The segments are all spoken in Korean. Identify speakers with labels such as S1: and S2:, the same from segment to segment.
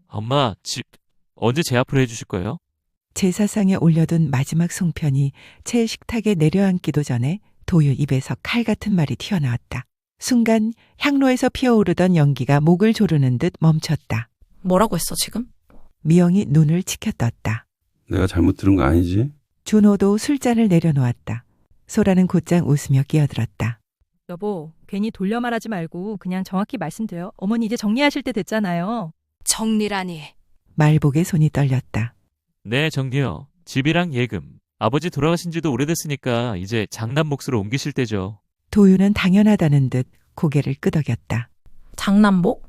S1: 엄마, 집 언제 제 앞으로 해주실 거예요?
S2: 제사상에 올려둔 마지막 송편이 채 식탁에 내려앉기도 전에 도유 입에서 칼 같은 말이 튀어나왔다. 순간 향로에서 피어오르던 연기가 목을 조르는 듯 멈췄다.
S3: 뭐라고 했어, 지금?
S2: 미영이 눈을 치켜떴다.
S4: 내가 잘못 들은 거 아니지?
S2: 준호도 술잔을 내려놓았다. 소라는 곧장 웃으며 끼어들었다.
S5: 여보, 괜히 돌려 말하지 말고 그냥 정확히 말씀드려. 어머니 이제 정리하실 때 됐잖아요.
S6: 정리라니.
S2: 말복의 손이 떨렸다.
S1: 네, 정리요. 집이랑 예금. 아버지 돌아가신 지도 오래됐으니까 이제 장남 몫으로 옮기실 때죠.
S2: 도유는 당연하다는 듯 고개를 끄덕였다.
S3: 장남복?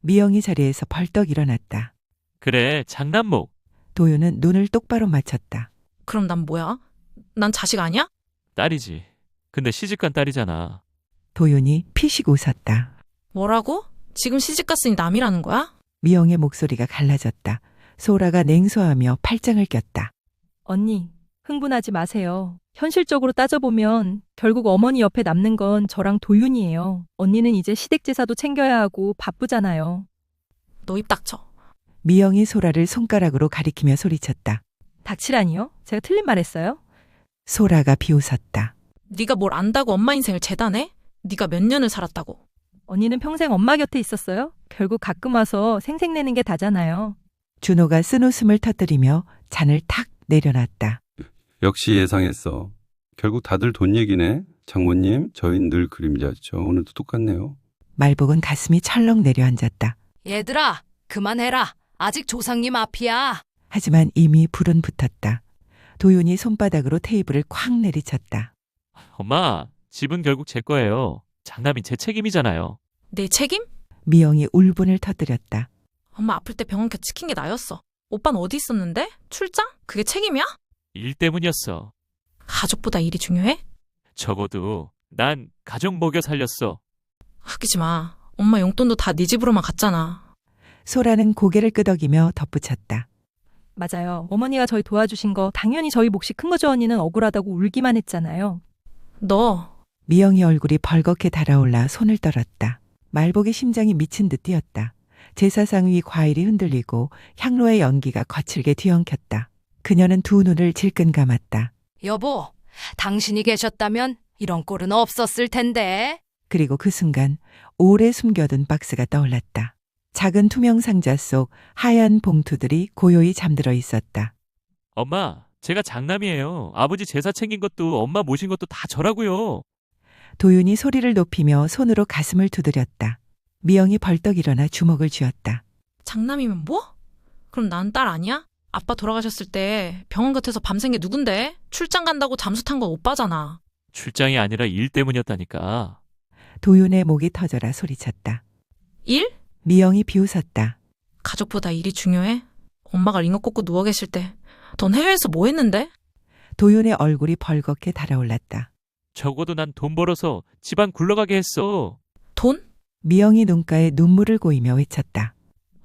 S2: 미영이 자리에서 벌떡 일어났다.
S1: 그래, 장남목.
S2: 도유는 눈을 똑바로 맞췄다.
S3: 그럼 난 뭐야? 난 자식 아니야?
S1: 딸이지. 근데 시집간 딸이잖아.
S2: 도윤이 피식 웃었다.
S3: 뭐라고? 지금 시집갔으니 남이라는 거야?
S2: 미영의 목소리가 갈라졌다. 소라가 냉소하며 팔짱을 꼈다.
S5: 언니, 흥분하지 마세요. 현실적으로 따져보면 결국 어머니 옆에 남는 건 저랑 도윤이에요. 언니는 이제 시댁제사도 챙겨야 하고 바쁘잖아요.
S3: 너 입 닥쳐.
S2: 미영이 소라를 손가락으로 가리키며 소리쳤다.
S5: 닥치라니요? 제가 틀린 말 했어요?
S2: 소라가 비웃었다.
S3: 네가 뭘 안다고 엄마 인생을 재단해? 네가 몇 년을 살았다고.
S5: 언니는 평생 엄마 곁에 있었어요? 결국 가끔 와서 생색내는 게 다잖아요.
S2: 준호가 쓴웃음을 터뜨리며 잔을 탁 내려놨다.
S4: 역시 예상했어. 결국 다들 돈 얘기네. 장모님, 저희는 늘 그림자였죠. 오늘도 똑같네요.
S2: 말복은 가슴이 철렁 내려앉았다.
S6: 얘들아, 그만해라. 아직 조상님 앞이야.
S2: 하지만 이미 불은 붙었다. 도윤이 손바닥으로 테이블을 콱 내리쳤다.
S1: 엄마, 집은 결국 제 거예요. 장남이 제 책임이잖아요.
S3: 내 책임?
S2: 미영이 울분을 터뜨렸다.
S3: 엄마 아플 때 병원 켜 지킨 게 나였어. 오빠는 어디 있었는데? 출장? 그게 책임이야?
S1: 일 때문이었어.
S3: 가족보다 일이 중요해?
S1: 적어도 난 가족 먹여 살렸어.
S3: 아끼지 마. 엄마 용돈도 다 네 집으로만 갔잖아.
S2: 소라는 고개를 끄덕이며 덧붙였다.
S5: 맞아요. 어머니가 저희 도와주신 거 당연히 저희 몫이 큰 거죠. 언니는 억울하다고 울기만 했잖아요.
S3: 너
S2: 미영이 얼굴이 벌겋게 달아올라 손을 떨었다. 말복의 심장이 미친 듯 뛰었다. 제사상 위 과일이 흔들리고 향로의 연기가 거칠게 뒤엉켰다. 그녀는 두 눈을 질끈 감았다.
S6: 여보, 당신이 계셨다면 이런 꼴은 없었을 텐데.
S2: 그리고 그 순간 오래 숨겨둔 박스가 떠올랐다. 작은 투명 상자 속 하얀 봉투들이 고요히 잠들어 있었다.
S1: 엄마, 제가 장남이에요. 아버지 제사 챙긴 것도 엄마 모신 것도 다 저라고요.
S2: 도윤이 소리를 높이며 손으로 가슴을 두드렸다. 미영이 벌떡 일어나 주먹을 쥐었다.
S3: 장남이면 뭐? 그럼 난 딸 아니야? 아빠 돌아가셨을 때 병원 곁에서 밤샌 게 누군데? 출장 간다고 잠수 탄 건 오빠잖아.
S1: 출장이 아니라 일 때문이었다니까.
S2: 도윤의 목이 터져라 소리쳤다.
S3: 일?
S2: 미영이 비웃었다.
S3: 가족보다 일이 중요해? 엄마가 링거 꽂고 누워 계실 때 넌 해외에서 뭐 했는데?
S2: 도윤의 얼굴이 벌겋게 달아올랐다.
S1: 적어도 난 돈 벌어서 집안 굴러가게 했어.
S3: 돈?
S2: 미영이 눈가에 눈물을 고이며 외쳤다.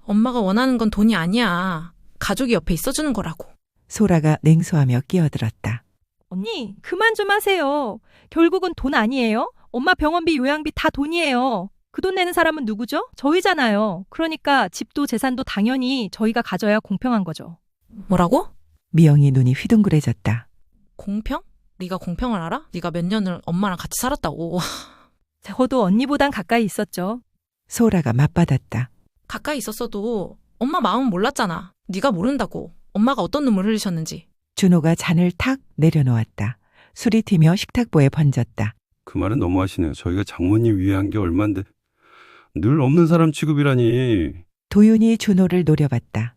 S3: 엄마가 원하는 건 돈이 아니야. 가족이 옆에 있어주는 거라고.
S2: 소라가 냉소하며 끼어들었다.
S5: 언니, 그만 좀 하세요. 결국은 돈 아니에요? 엄마 병원비, 요양비 다 돈이에요. 그 돈 내는 사람은 누구죠? 저희잖아요. 그러니까 집도 재산도 당연히 저희가 가져야 공평한 거죠.
S3: 뭐라고?
S2: 미영이 눈이 휘둥그레졌다.
S3: 공평? 네가 공평을 알아? 네가 몇 년을 엄마랑 같이 살았다고.
S5: 저도 언니보단 가까이 있었죠.
S2: 소라가 맞받았다.
S3: 가까이 있었어도 엄마 마음은 몰랐잖아. 네가 모른다고. 엄마가 어떤 눈물 흘리셨는지.
S2: 준호가 잔을 탁 내려놓았다. 술이 튀며 식탁보에 번졌다.
S4: 그 말은 너무하시네요. 저희가 장모님 위해 한 게 얼만데 늘 없는 사람 취급이라니.
S2: 도윤이 준호를 노려봤다.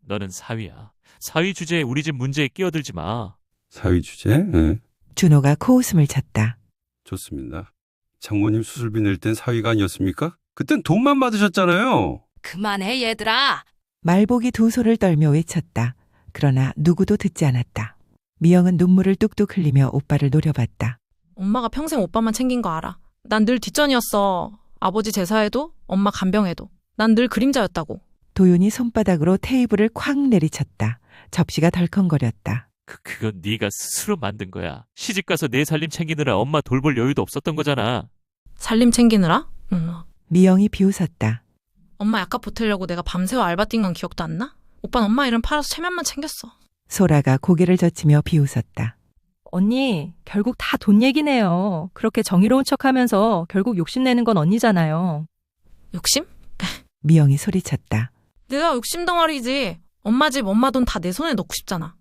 S1: 너는 사위야. 사위 주제에 우리 집 문제에 끼어들지 마.
S4: 사위 주제? 네,
S2: 준호가 코웃음을 쳤다.
S4: 좋습니다. 장모님 수술비 낼 땐 사위가 아니었습니까? 그땐 돈만 받으셨잖아요.
S6: 그만해, 얘들아.
S2: 말복이 두 손을 떨며 외쳤다. 그러나 누구도 듣지 않았다. 미영은 눈물을 뚝뚝 흘리며 오빠를 노려봤다.
S3: 엄마가 평생 오빠만 챙긴 거 알아. 난 늘 뒷전이었어. 아버지 제사에도 엄마 간병에도. 난 늘 그림자였다고.
S2: 도윤이 손바닥으로 테이블을 쾅 내리쳤다. 접시가 덜컹거렸다.
S1: 그건 네가 스스로 만든 거야. 시집가서 내 살림 챙기느라 엄마 돌볼 여유도 없었던 거잖아.
S3: 살림 챙기느라?
S2: 미영이 비웃었다.
S3: 엄마 약값 보태려고 내가 밤새워 알바 뛴 건 기억도 안 나? 오빠는 엄마 이름 팔아서 체면만 챙겼어.
S2: 소라가 고개를 젖히며 비웃었다.
S5: 언니, 결국 다 돈 얘기네요. 그렇게 정의로운 척하면서 결국 욕심내는 건 언니잖아요.
S3: 욕심?
S2: 미영이 소리쳤다.
S3: 내가 욕심 덩어리지. 엄마 집 엄마 돈 다 내 손에 넣고 싶잖아.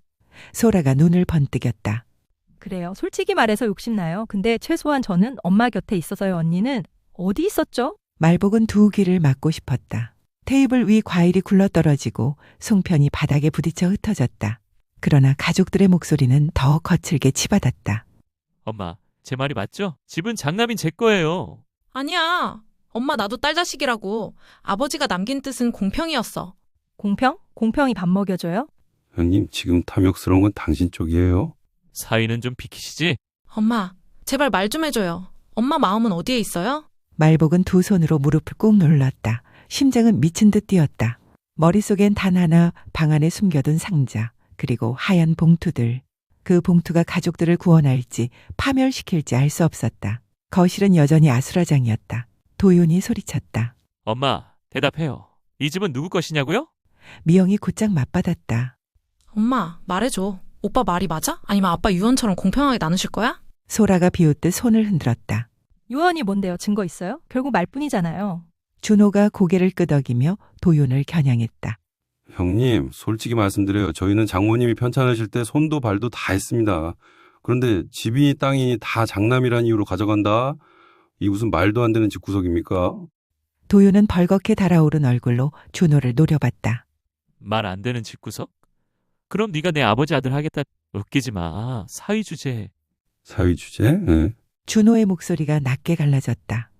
S2: 소라가 눈을 번뜩였다.
S5: 그래요. 솔직히 말해서 욕심나요. 근데 최소한 저는 엄마 곁에 있어서요. 언니는 어디 있었죠?
S2: 말복은 두 귀를 막고 싶었다. 테이블 위 과일이 굴러떨어지고 송편이 바닥에 부딪혀 흩어졌다. 그러나 가족들의 목소리는 더 거칠게 치받았다.
S1: 엄마, 제 말이 맞죠? 집은 장남인 제 거예요.
S3: 아니야. 엄마 나도 딸 자식이라고. 아버지가 남긴 뜻은 공평이었어.
S5: 공평? 공평이 밥 먹여줘요?
S4: 형님, 지금 탐욕스러운 건 당신 쪽이에요.
S1: 사위는 좀 비키시지?
S3: 엄마, 제발 말 좀 해줘요. 엄마 마음은 어디에 있어요?
S2: 말복은 두 손으로 무릎을 꾹 눌렀다. 심장은 미친 듯 뛰었다. 머릿속엔 단 하나 방 안에 숨겨둔 상자, 그리고 하얀 봉투들. 그 봉투가 가족들을 구원할지 파멸시킬지 알 수 없었다. 거실은 여전히 아수라장이었다. 도윤이 소리쳤다.
S1: 엄마, 대답해요. 이 집은 누구 것이냐고요?
S2: 미영이 곧장 맞받았다.
S3: 엄마, 말해줘. 오빠 말이 맞아? 아니면 아빠 유언처럼 공평하게 나누실 거야?
S2: 소라가 비웃듯 손을 흔들었다.
S5: 유언이 뭔데요? 증거 있어요? 결국 말뿐이잖아요.
S2: 준호가 고개를 끄덕이며 도윤을 겨냥했다.
S4: 형님, 솔직히 말씀드려요. 저희는 장모님이 편찮으실 때 손도 발도 다 했습니다. 그런데 집이니 땅이니 다 장남이란 이유로 가져간다? 이 무슨 말도 안 되는 집구석입니까?
S2: 도윤은 벌겋게 달아오른 얼굴로 준호를 노려봤다.
S1: 말 안 되는 집구석? 그럼 네가 내 아버지 아들 하겠다. 웃기지 마. 사위 주제.
S4: 사위 주제? 네.
S2: 준호의 목소리가 낮게 갈라졌다.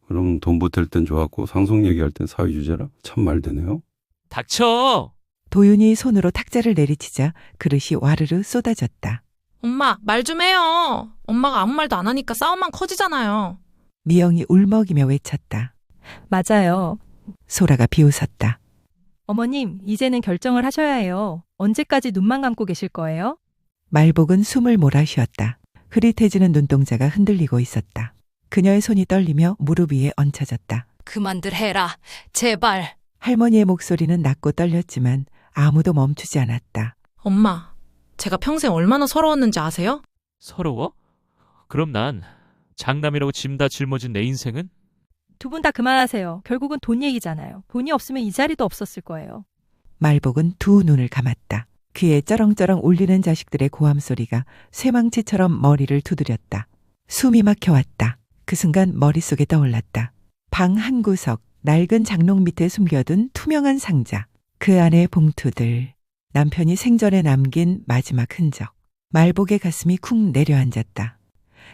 S4: 그럼 돈 보탤 땐 좋았고 상속 얘기할 땐 사위 주제라? 참 말되네요.
S1: 닥쳐!
S2: 도윤이 손으로 탁자를 내리치자 그릇이 와르르 쏟아졌다.
S3: 엄마, 말 좀 해요. 엄마가 아무 말도 안 하니까 싸움만 커지잖아요.
S2: 미영이 울먹이며 외쳤다.
S5: 맞아요.
S2: 소라가 비웃었다.
S5: 어머님, 이제는 결정을 하셔야 해요. 언제까지 눈만 감고 계실 거예요?
S2: 말복은 숨을 몰아쉬었다. 흐릿해지는 눈동자가 흔들리고 있었다. 그녀의 손이 떨리며 무릎 위에 얹혀졌다.
S6: 그만들 해라. 제발.
S2: 할머니의 목소리는 낮고 떨렸지만 아무도 멈추지 않았다.
S3: 엄마, 제가 평생 얼마나 서러웠는지 아세요?
S1: 서러워? 그럼 난 장남이라고 짐 다 짊어진 내 인생은?
S5: 두 분 다 그만하세요. 결국은 돈 얘기잖아요. 돈이 없으면 이 자리도 없었을 거예요.
S2: 말복은 두 눈을 감았다. 귀에 쩌렁쩌렁 울리는 자식들의 고함 소리가 쇠망치처럼 머리를 두드렸다. 숨이 막혀왔다. 그 순간 머릿속에 떠올랐다. 방 한 구석, 낡은 장롱 밑에 숨겨둔 투명한 상자. 그 안에 봉투들. 남편이 생전에 남긴 마지막 흔적. 말복의 가슴이 쿵 내려앉았다.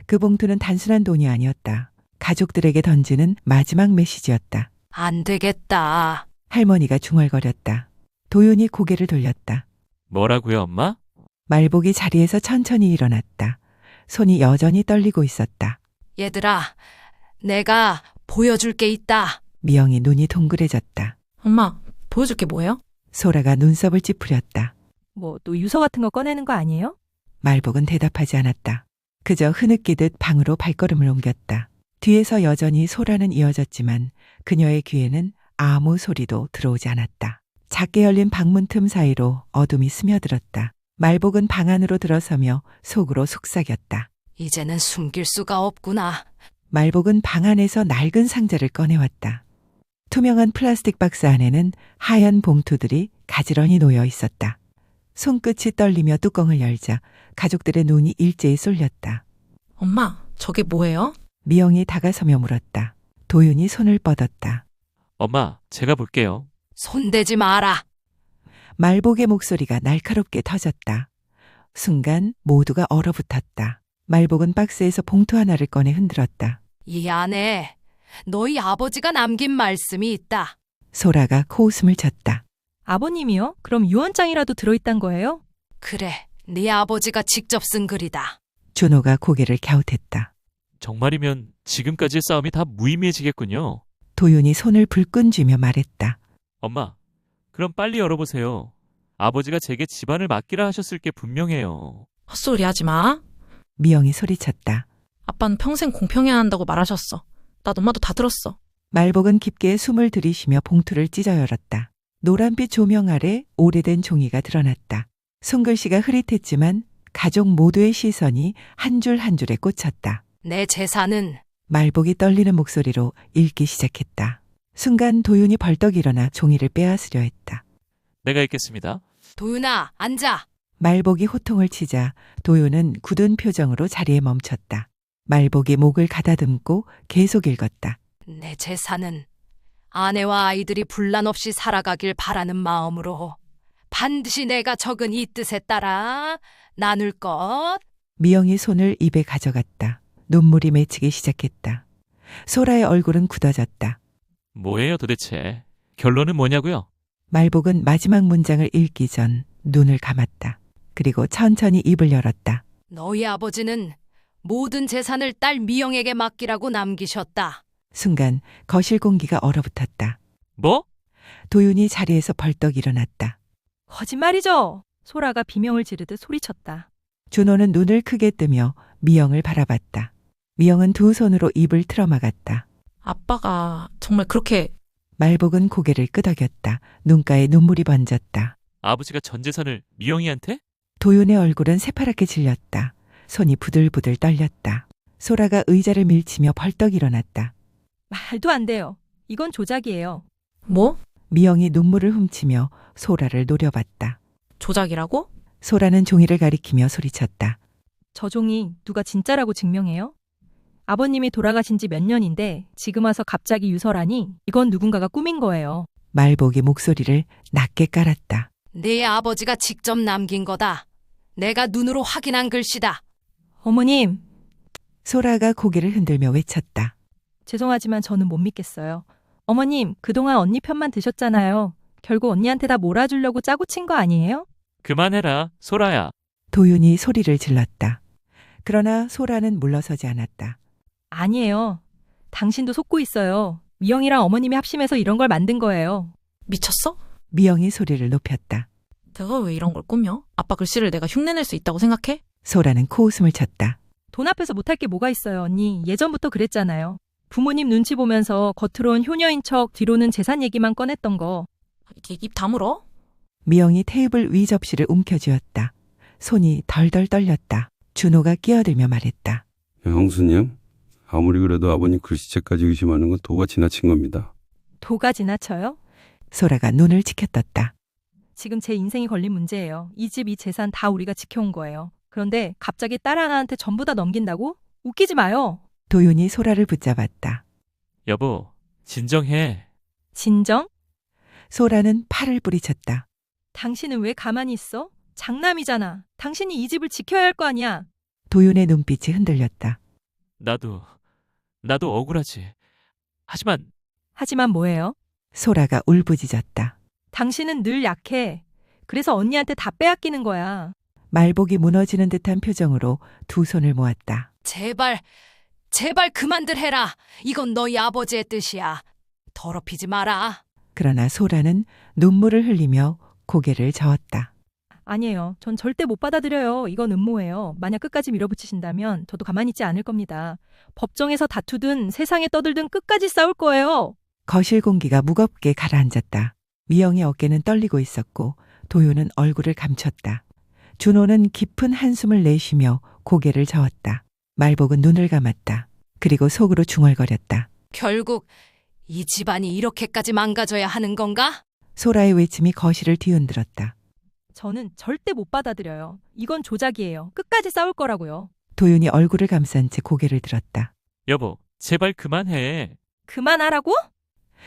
S2: 그 봉투는 단순한 돈이 아니었다. 가족들에게 던지는 마지막 메시지였다.
S6: 안 되겠다.
S2: 할머니가 중얼거렸다. 도윤이 고개를 돌렸다.
S1: 뭐라고요, 엄마?
S2: 말복이 자리에서 천천히 일어났다. 손이 여전히 떨리고 있었다.
S6: 얘들아, 내가 보여줄 게 있다.
S2: 미영이 눈이 동그래졌다.
S3: 엄마, 보여줄 게 뭐예요?
S2: 소라가 눈썹을 찌푸렸다.
S5: 뭐 또 유서 같은 거 꺼내는 거 아니에요?
S2: 말복은 대답하지 않았다. 그저 흐느끼듯 방으로 발걸음을 옮겼다. 뒤에서 여전히 소라는 이어졌지만 그녀의 귀에는 아무 소리도 들어오지 않았다. 작게 열린 방문 틈 사이로 어둠이 스며들었다. 말복은 방 안으로 들어서며 속으로 속삭였다.
S6: 이제는 숨길 수가 없구나.
S2: 말복은 방 안에서 낡은 상자를 꺼내왔다. 투명한 플라스틱 박스 안에는 하얀 봉투들이 가지런히 놓여 있었다. 손끝이 떨리며 뚜껑을 열자 가족들의 눈이 일제히 쏠렸다.
S3: 엄마, 저게 뭐예요?
S2: 미영이 다가서며 물었다. 도윤이 손을 뻗었다.
S1: 엄마, 제가 볼게요.
S6: 손대지 마라.
S2: 말복의 목소리가 날카롭게 터졌다. 순간 모두가 얼어붙었다. 말복은 박스에서 봉투 하나를 꺼내 흔들었다.
S6: 이 안에 너희 아버지가 남긴 말씀이 있다.
S2: 소라가 코웃음을 쳤다.
S5: 아버님이요? 그럼 유언장이라도 들어있단 거예요?
S6: 그래, 네 아버지가 직접 쓴 글이다.
S2: 준호가 고개를 갸웃했다.
S1: 정말이면 지금까지의 싸움이 다 무의미해지겠군요.
S2: 도윤이 손을 불끈 쥐며 말했다.
S1: 엄마, 그럼 빨리 열어보세요. 아버지가 제게 집안을 맡기라 하셨을 게 분명해요.
S3: 헛소리 하지 마.
S2: 미영이 소리쳤다.
S3: 아빠는 평생 공평해야 한다고 말하셨어. 나 엄마도 다 들었어.
S2: 말복은 깊게 숨을 들이쉬며 봉투를 찢어 열었다. 노란빛 조명 아래 오래된 종이가 드러났다. 손글씨가 흐릿했지만 가족 모두의 시선이 한 줄 한 줄에 꽂혔다.
S6: 내 재산은
S2: 말복이 떨리는 목소리로 읽기 시작했다. 순간 도윤이 벌떡 일어나 종이를 빼앗으려 했다.
S1: 내가 읽겠습니다.
S6: 도윤아, 앉아.
S2: 말복이 호통을 치자 도윤은 굳은 표정으로 자리에 멈췄다. 말복이 목을 가다듬고 계속 읽었다.
S6: 내 재산은 아내와 아이들이 분란 없이 살아가길 바라는 마음으로 반드시 내가 적은 이 뜻에 따라 나눌 것.
S2: 미영이 손을 입에 가져갔다. 눈물이 맺히기 시작했다. 소라의 얼굴은 굳어졌다.
S1: 뭐예요 도대체? 결론은 뭐냐고요?
S2: 말복은 마지막 문장을 읽기 전 눈을 감았다. 그리고 천천히 입을 열었다.
S6: 너희 아버지는 모든 재산을 딸 미영에게 맡기라고 남기셨다.
S2: 순간 거실 공기가 얼어붙었다.
S1: 뭐?
S2: 도윤이 자리에서 벌떡 일어났다.
S5: 거짓말이죠. 소라가 비명을 지르듯 소리쳤다.
S2: 준호는 눈을 크게 뜨며 미영을 바라봤다. 미영은 두 손으로 입을 틀어막았다.
S3: 아빠가 정말 그렇게
S2: 말복은 고개를 끄덕였다. 눈가에 눈물이 번졌다.
S1: 아버지가 전 재산을 미영이한테?
S2: 도윤의 얼굴은 새파랗게 질렸다. 손이 부들부들 떨렸다. 소라가 의자를 밀치며 벌떡 일어났다.
S5: 말도 안 돼요. 이건 조작이에요.
S3: 뭐?
S2: 미영이 눈물을 훔치며 소라를 노려봤다.
S3: 조작이라고?
S2: 소라는 종이를 가리키며 소리쳤다.
S5: 저 종이 누가 진짜라고 증명해요? 아버님이 돌아가신 지 몇 년인데 지금 와서 갑자기 유서라니 이건 누군가가 꾸민 거예요.
S2: 말복이 목소리를 낮게 깔았다.
S6: 네 아버지가 직접 남긴 거다. 내가 눈으로 확인한 글씨다.
S5: 어머님,
S2: 소라가 고개를 흔들며 외쳤다.
S5: 죄송하지만 저는 못 믿겠어요. 어머님, 그동안 언니 편만 드셨잖아요. 결국 언니한테 다 몰아주려고 짜고 친 거 아니에요?
S1: 그만해라 소라야.
S2: 도윤이 소리를 질렀다. 그러나 소라는 물러서지 않았다.
S5: 아니에요. 당신도 속고 있어요. 미영이랑 어머님이 합심해서 이런 걸 만든 거예요.
S3: 미쳤어?
S2: 미영이 소리를 높였다.
S3: 내가 왜 이런 걸 꾸며? 아빠 글씨를 내가 흉내낼 수 있다고 생각해?
S2: 소라는 코웃음을 쳤다.
S5: 돈 앞에서 못할 게 뭐가 있어요, 언니. 예전부터 그랬잖아요. 부모님 눈치 보면서 겉으론 효녀인 척 뒤로는 재산 얘기만 꺼냈던 거.
S3: 이게 입 다물어?
S2: 미영이 테이블 위 접시를 움켜쥐었다. 손이 덜덜 떨렸다. 준호가 끼어들며 말했다.
S4: 형수님, 아무리 그래도 아버님 글씨체까지 의심하는 건 도가 지나친 겁니다.
S5: 도가 지나쳐요?
S2: 소라가 눈을 치켜떴다.
S5: 지금 제 인생이 걸린 문제예요. 이 집, 이 재산 다 우리가 지켜온 거예요. 그런데 갑자기 딸 하나한테 전부 다 넘긴다고? 웃기지 마요.
S2: 도윤이 소라를 붙잡았다.
S1: 여보 진정해.
S5: 진정?
S2: 소라는 팔을 뿌리쳤다.
S5: 당신은 왜 가만히 있어? 장남이잖아. 당신이 이 집을 지켜야 할 거 아니야.
S2: 도윤의 눈빛이 흔들렸다.
S1: 나도 억울하지. 하지만
S5: 뭐예요?
S2: 소라가 울부짖었다.
S5: 당신은 늘 약해. 그래서 언니한테 다 빼앗기는 거야.
S2: 말복이 무너지는 듯한 표정으로 두 손을 모았다.
S6: 제발 그만들 해라. 이건 너희 아버지의 뜻이야. 더럽히지 마라.
S2: 그러나 소라는 눈물을 흘리며 고개를 저었다.
S5: 아니에요. 전 절대 못 받아들여요. 이건 음모예요. 만약 끝까지 밀어붙이신다면 저도 가만히 있지 않을 겁니다. 법정에서 다투든 세상에 떠들든 끝까지 싸울 거예요.
S2: 거실 공기가 무겁게 가라앉았다. 미영의 어깨는 떨리고 있었고 도윤은 얼굴을 감췄다. 준호는 깊은 한숨을 내쉬며 고개를 저었다. 말복은 눈을 감았다. 그리고 속으로 중얼거렸다.
S6: 결국 이 집안이 이렇게까지 망가져야 하는 건가?
S2: 소라의 외침이 거실을 뒤흔들었다.
S5: 저는 절대 못 받아들여요. 이건 조작이에요. 끝까지 싸울 거라고요.
S2: 도윤이 얼굴을 감싼 채 고개를 들었다.
S1: 여보 제발 그만해.
S5: 그만하라고?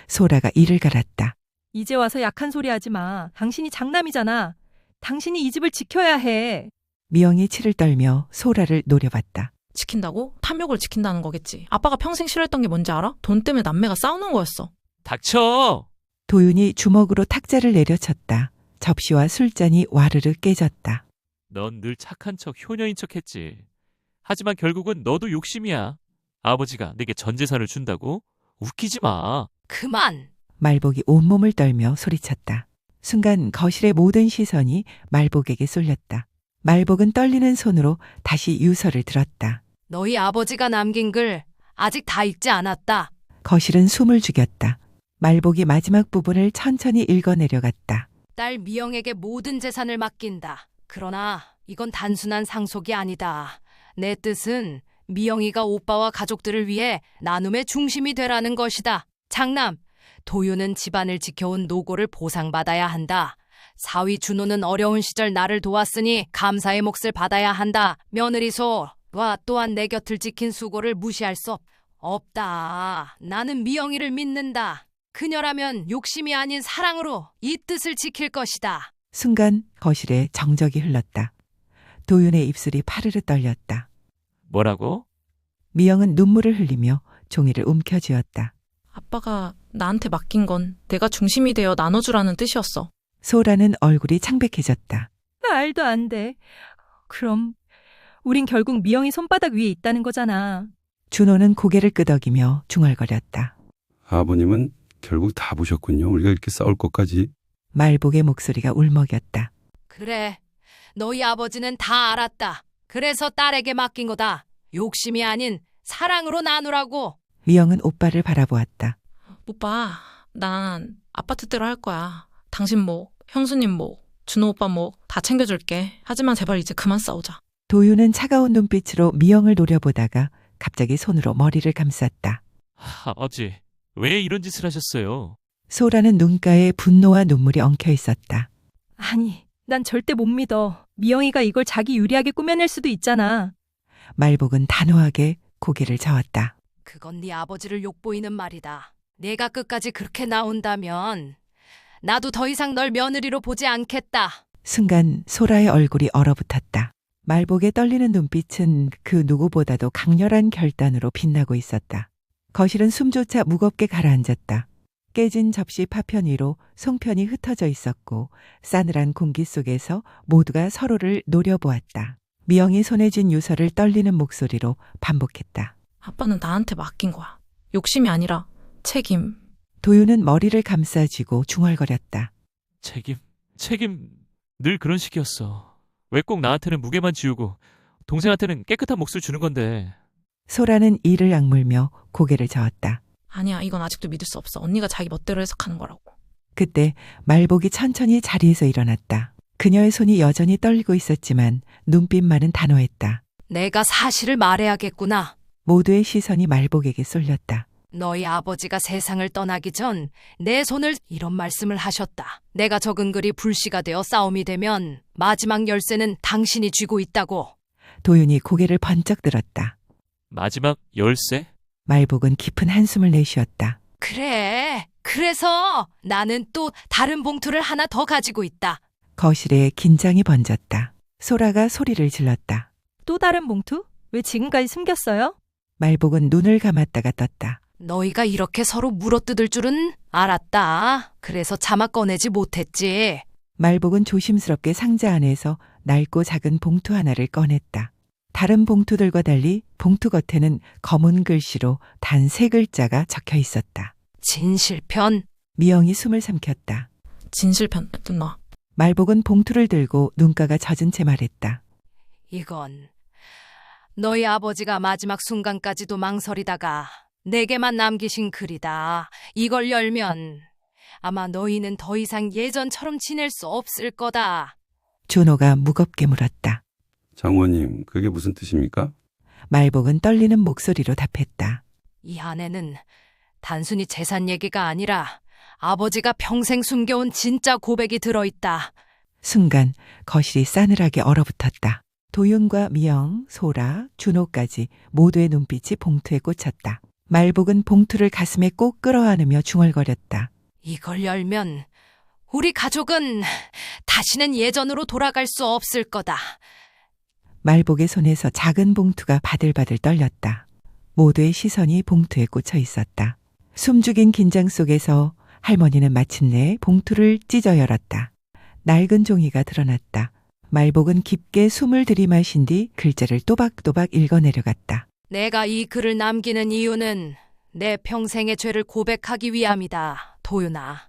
S2: 소라가 이를 갈았다.
S5: 이제 와서 약한 소리 하지 마. 당신이 장남이잖아. 당신이 이 집을 지켜야 해.
S2: 미영이 치를 떨며 소라를 노려봤다.
S3: 지킨다고? 탐욕을 지킨다는 거겠지. 아빠가 평생 싫어했던 게 뭔지 알아? 돈 때문에 남매가 싸우는 거였어.
S1: 닥쳐.
S2: 도윤이 주먹으로 탁자를 내려쳤다. 접시와 술잔이 와르르 깨졌다.
S1: 넌 늘 착한 척 효녀인 척 했지. 하지만 결국은 너도 욕심이야. 아버지가 내게 전 재산을 준다고? 웃기지 마.
S6: 그만.
S2: 말복이 온몸을 떨며 소리쳤다. 순간 거실의 모든 시선이 말복에게 쏠렸다. 말복은 떨리는 손으로 다시 유서를 들었다.
S6: 너희 아버지가 남긴 글 아직 다 읽지 않았다.
S2: 거실은 숨을 죽였다. 말복이 마지막 부분을 천천히 읽어내려갔다.
S6: 딸 미영에게 모든 재산을 맡긴다. 그러나 이건 단순한 상속이 아니다. 내 뜻은 미영이가 오빠와 가족들을 위해 나눔의 중심이 되라는 것이다. 장남, 도윤은 집안을 지켜온 노고를 보상받아야 한다. 사위 준호는 어려운 시절 나를 도왔으니 감사의 몫을 받아야 한다. 며느리 소와 또한 내 곁을 지킨 수고를 무시할 수 없다. 나는 미영이를 믿는다. 그녀라면 욕심이 아닌 사랑으로 이 뜻을 지킬 것이다.
S2: 순간 거실에 정적이 흘렀다. 도윤의 입술이 파르르 떨렸다.
S1: 뭐라고?
S2: 미영은 눈물을 흘리며 종이를 움켜쥐었다.
S3: 아빠가 나한테 맡긴 건 내가 중심이 되어 나눠주라는 뜻이었어.
S2: 소라는 얼굴이 창백해졌다.
S5: 말도 안 돼. 그럼 우린 결국 미영이 손바닥 위에 있다는 거잖아.
S2: 준호는 고개를 끄덕이며 중얼거렸다.
S4: 아버님은 결국 다 보셨군요. 우리가 이렇게 싸울 것까지.
S2: 말복의 목소리가 울먹였다.
S6: 그래, 너희 아버지는 다 알았다. 그래서 딸에게 맡긴 거다. 욕심이 아닌 사랑으로 나누라고.
S2: 미영은 오빠를 바라보았다.
S3: 오빠, 난 아파트대로 할 거야. 당신 목, 형수님 목, 준호 오빠 목 다 챙겨줄게. 하지만 제발 이제 그만 싸우자.
S2: 도윤은 차가운 눈빛으로 미영을 노려보다가 갑자기 손으로 머리를 감쌌다.
S1: 아버지, 왜 이런 짓을 하셨어요?
S2: 소라는 눈가에 분노와 눈물이 엉켜 있었다.
S5: 아니, 난 절대 못 믿어. 미영이가 이걸 자기 유리하게 꾸며낼 수도 있잖아.
S2: 말복은 단호하게 고개를 저었다.
S6: 그건 네 아버지를 욕보이는 말이다. 내가 끝까지 그렇게 나온다면 나도 더 이상 널 며느리로 보지 않겠다.
S2: 순간 소라의 얼굴이 얼어붙었다. 말복의 떨리는 눈빛은 그 누구보다도 강렬한 결단으로 빛나고 있었다. 거실은 숨조차 무겁게 가라앉았다. 깨진 접시 파편 위로 송편이 흩어져 있었고 싸늘한 공기 속에서 모두가 서로를 노려보았다. 미영이 손에 쥔 유서를 떨리는 목소리로 반복했다.
S3: 아빠는 나한테 맡긴 거야. 욕심이 아니라 책임.
S2: 도윤은 머리를 감싸쥐고 중얼거렸다.
S1: 책임 늘 그런 식이었어. 왜 꼭 나한테는 무게만 지우고 동생한테는 깨끗한 몫을 주는 건데.
S2: 소라는 이를 악물며 고개를 저었다.
S3: 아니야, 이건 아직도 믿을 수 없어. 언니가 자기 멋대로 해석하는 거라고.
S2: 그때 말복이 천천히 자리에서 일어났다. 그녀의 손이 여전히 떨리고 있었지만 눈빛만은 단호했다.
S6: 내가 사실을 말해야겠구나.
S2: 모두의 시선이 말복에게 쏠렸다.
S6: 너희 아버지가 세상을 떠나기 전 내 손을 이런 말씀을 하셨다. 내가 적은 글이 불씨가 되어 싸움이 되면 마지막 열쇠는 당신이 쥐고 있다고.
S2: 도윤이 고개를 번쩍 들었다.
S1: 마지막 열쇠?
S2: 말복은 깊은 한숨을 내쉬었다.
S6: 그래. 그래서 나는 또 다른 봉투를 하나 더 가지고 있다.
S2: 거실에 긴장이 번졌다. 소라가 소리를 질렀다.
S5: 또 다른 봉투? 왜 지금까지 숨겼어요?
S2: 말복은 눈을 감았다가 떴다.
S6: 너희가 이렇게 서로 물어뜯을 줄은 알았다. 그래서 차마 꺼내지 못했지.
S2: 말복은 조심스럽게 상자 안에서 낡고 작은 봉투 하나를 꺼냈다. 다른 봉투들과 달리 봉투 겉에는 검은 글씨로 단 3글자가 적혀 있었다.
S6: 진실편.
S2: 미영이 숨을 삼켰다.
S3: 진실편 놔.
S2: 말복은 봉투를 들고 눈가가 젖은 채 말했다.
S6: 이건 너희 아버지가 마지막 순간까지도 망설이다가 내게만 남기신 글이다. 이걸 열면 아마 너희는 더 이상 예전처럼 지낼 수 없을 거다.
S2: 준호가 무겁게 물었다.
S4: 장모님, 그게 무슨 뜻입니까?
S2: 말복은 떨리는 목소리로 답했다.
S6: 이 안에는 단순히 재산 얘기가 아니라 아버지가 평생 숨겨온 진짜 고백이 들어있다.
S2: 순간 거실이 싸늘하게 얼어붙었다. 도윤과 미영, 소라, 준호까지 모두의 눈빛이 봉투에 꽂혔다. 말복은 봉투를 가슴에 꼭 끌어안으며 중얼거렸다.
S6: 이걸 열면 우리 가족은 다시는 예전으로 돌아갈 수 없을 거다.
S2: 말복의 손에서 작은 봉투가 바들바들 떨렸다. 모두의 시선이 봉투에 꽂혀 있었다. 숨죽인 긴장 속에서 할머니는 마침내 봉투를 찢어 열었다. 낡은 종이가 드러났다. 말복은 깊게 숨을 들이마신 뒤 글자를 또박또박 읽어내려갔다.
S6: 내가 이 글을 남기는 이유는 내 평생의 죄를 고백하기 위함이다. 도윤아,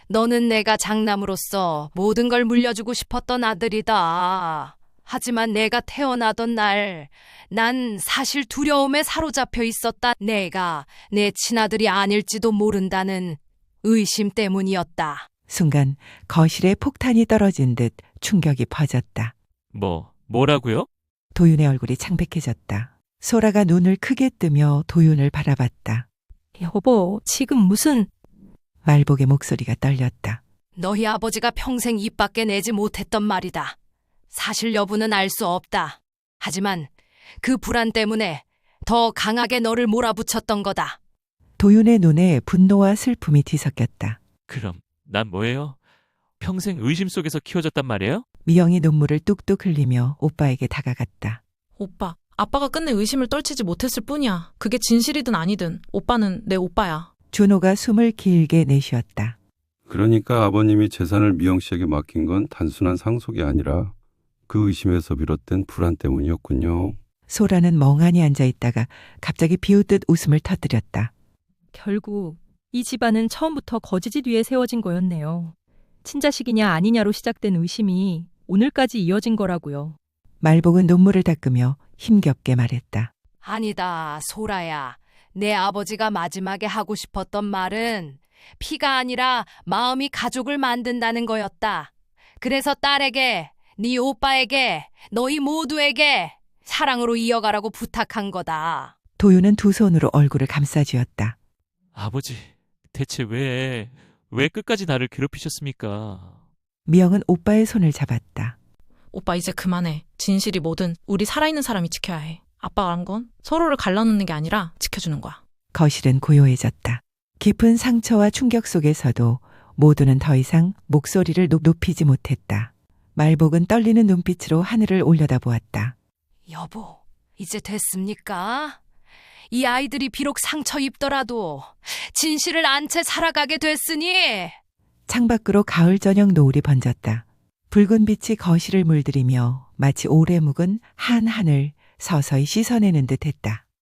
S6: 너는 내가 장남으로서 모든 걸 물려주고 싶었던 아들이다. 하지만 내가 태어나던 날, 난 사실 두려움에 사로잡혀 있었다. 내가 내 친아들이 아닐지도 모른다는 의심 때문이었다.
S2: 순간 거실에 폭탄이 떨어진 듯 충격이 퍼졌다.
S1: 뭐라고요?
S2: 도윤의 얼굴이 창백해졌다. 소라가 눈을 크게 뜨며 도윤을 바라봤다.
S5: 여보, 지금 무슨...
S2: 말복의 목소리가 떨렸다.
S6: 너희 아버지가 평생 입 밖에 내지 못했던 말이다. 사실 여부는 알 수 없다. 하지만 그 불안 때문에 더 강하게 너를 몰아붙였던 거다.
S2: 도윤의 눈에 분노와 슬픔이 뒤섞였다.
S1: 그럼 난 뭐예요? 평생 의심 속에서 키워졌단 말이에요?
S2: 미영이 눈물을 뚝뚝 흘리며 오빠에게 다가갔다.
S3: 오빠, 아빠가 끝내 의심을 떨치지 못했을 뿐이야. 그게 진실이든 아니든 오빠는 내 오빠야.
S2: 준호가 숨을 길게 내쉬었다.
S4: 그러니까 아버님이 재산을 미영 씨에게 맡긴 건 단순한 상속이 아니라 그 의심에서 비롯된 불안 때문이었군요.
S2: 소라는 멍하니 앉아 있다가 갑자기 비웃듯 웃음을 터뜨렸다.
S5: 결국 이 집안은 처음부터 거지짓 위에 세워진 거였네요. 친자식이냐 아니냐로 시작된 의심이 오늘까지 이어진 거라고요.
S2: 말복은 눈물을 닦으며 힘겹게 말했다.
S6: 아니다, 소라야. 내 아버지가 마지막에 하고 싶었던 말은 피가 아니라 마음이 가족을 만든다는 거였다. 그래서 딸에게, 네 오빠에게, 너희 모두에게 사랑으로 이어가라고 부탁한 거다.
S2: 도윤은 두 손으로 얼굴을 감싸쥐었다.
S1: 아버지, 대체 왜 끝까지 나를 괴롭히셨습니까?
S2: 미영은 오빠의 손을 잡았다.
S3: 오빠 이제 그만해. 진실이 뭐든 우리 살아있는 사람이 지켜야 해. 아빠가 한 건 서로를 갈라놓는 게 아니라 지켜주는 거야.
S2: 거실은 고요해졌다. 깊은 상처와 충격 속에서도 모두는 더 이상 목소리를 높이지 못했다. 말복은 떨리는 눈빛으로 하늘을 올려다보았다.
S6: 여보, 이제 됐습니까? 이 아이들이 비록 상처 입더라도 진실을 안 채 살아가게 됐으니.
S2: 창밖으로 가을 저녁 노을이 번졌다. 붉은 빛이 거실을 물들이며 마치 오래 묵은 한 하늘 서서히 씻어내는 듯 했다.